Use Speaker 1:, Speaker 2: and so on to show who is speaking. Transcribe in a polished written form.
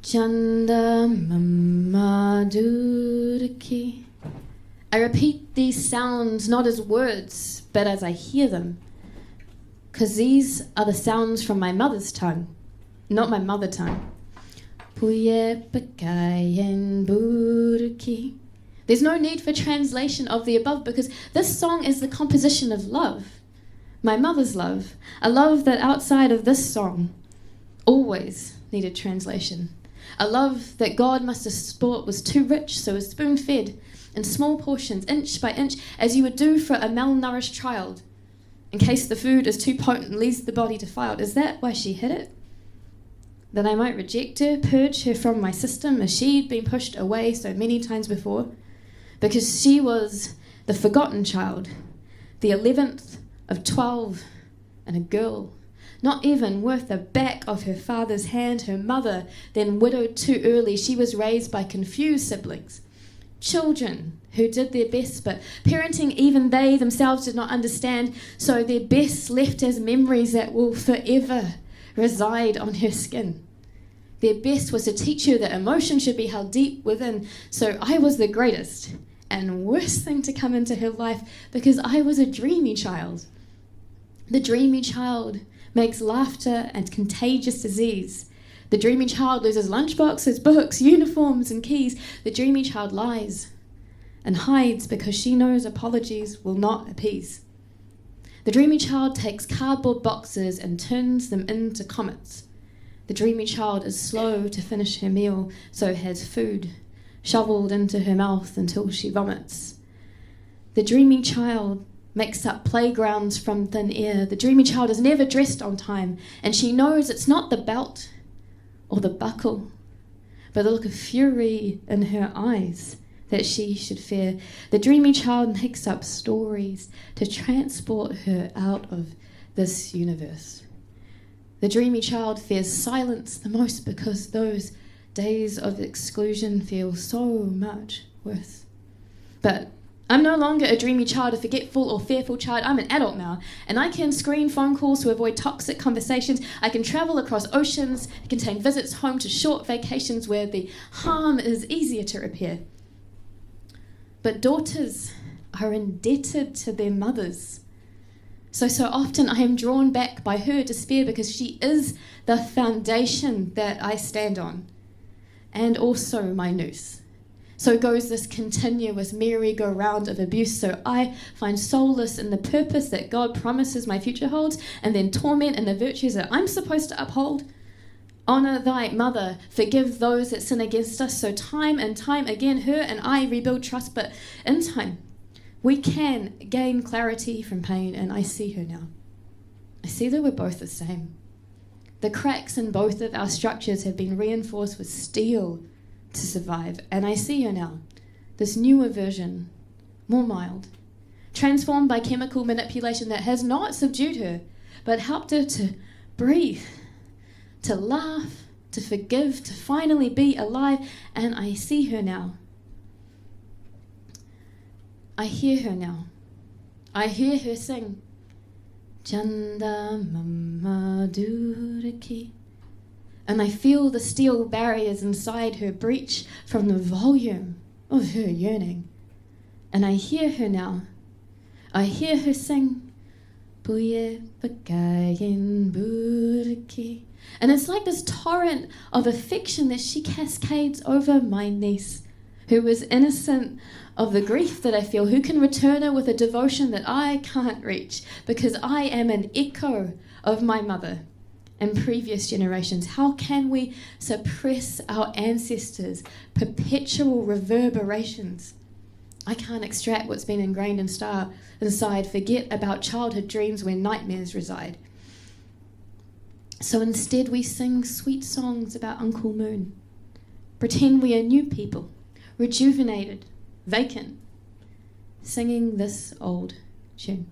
Speaker 1: Chanda mama durki. I repeat these sounds not as words, but as I hear them, because these are the sounds from my mother's tongue, not my mother tongue. Puye pakayen burki. There's no need for translation of the above because this song is the composition of love, my mother's love, a love that outside of this song always needed translation. A love that God must have thought was too rich, so was spoon-fed in small portions, inch by inch, as you would do for a malnourished child, in case the food is too potent and leaves the body defiled. Is that why she hid it? That I might reject her, purge her from my system, as she'd been pushed away so many times before? Because she was the forgotten child, the 11th of 12, and a girl, not even worth the back of her father's hand. Her mother, then widowed too early, she was raised by confused siblings, children who did their best, but parenting even they themselves did not understand, so their best left as memories that will forever reside on her skin. Their best was to teach her that emotion should be held deep within, so I was the greatest and worst thing to come into her life because I was a dreamy child. The dreamy child makes laughter and contagious disease. The dreamy child loses lunchboxes, books, uniforms, and keys. The dreamy child lies and hides because she knows apologies will not appease. The dreamy child takes cardboard boxes and turns them into comets. The dreamy child is slow to finish her meal, so has food shoveled into her mouth until she vomits. The dreamy child makes up playgrounds from thin air. The dreamy child is never dressed on time, and she knows it's not the belt or the buckle, but the look of fury in her eyes that she should fear. The dreamy child makes up stories to transport her out of this universe. The dreamy child fears silence the most because those days of exclusion feel so much worse. But I'm no longer a dreamy child, a forgetful or fearful child. I'm an adult now, and I can screen phone calls to avoid toxic conversations. I can travel across oceans, contain visits home to short vacations where the harm is easier to repair. But daughters are indebted to their mothers. So often I am drawn back by her despair because she is the foundation that I stand on, and also my noose. So goes this continuous merry-go-round of abuse. So I find solace in the purpose that God promises my future holds, and then torment in the virtues that I'm supposed to uphold. Honor thy mother, forgive those that sin against us. So time and time again, her and I rebuild trust, but in time, we can gain clarity from pain, and I see her now. I see that we're both the same. The cracks in both of our structures have been reinforced with steel to survive, and I see her now, this newer version, more mild, transformed by chemical manipulation that has not subdued her, but helped her to breathe, to laugh, to forgive, to finally be alive, and I see her now. I hear her now. I hear her sing, Chanda mama durki. And I feel the steel barriers inside her breach from the volume of her yearning. And I hear her now. I hear her sing, Puye pakayen burki. And it's like this torrent of affection that she cascades over my niece, who is innocent of the grief that I feel, who can return her with a devotion that I can't reach, because I am an echo of my mother and previous generations. How can we suppress our ancestors' perpetual reverberations? I can't extract what's been ingrained inside, forget about childhood dreams where nightmares reside. So instead we sing sweet songs about Uncle Moon, pretend we are new people, rejuvenated, vacant, singing this old tune.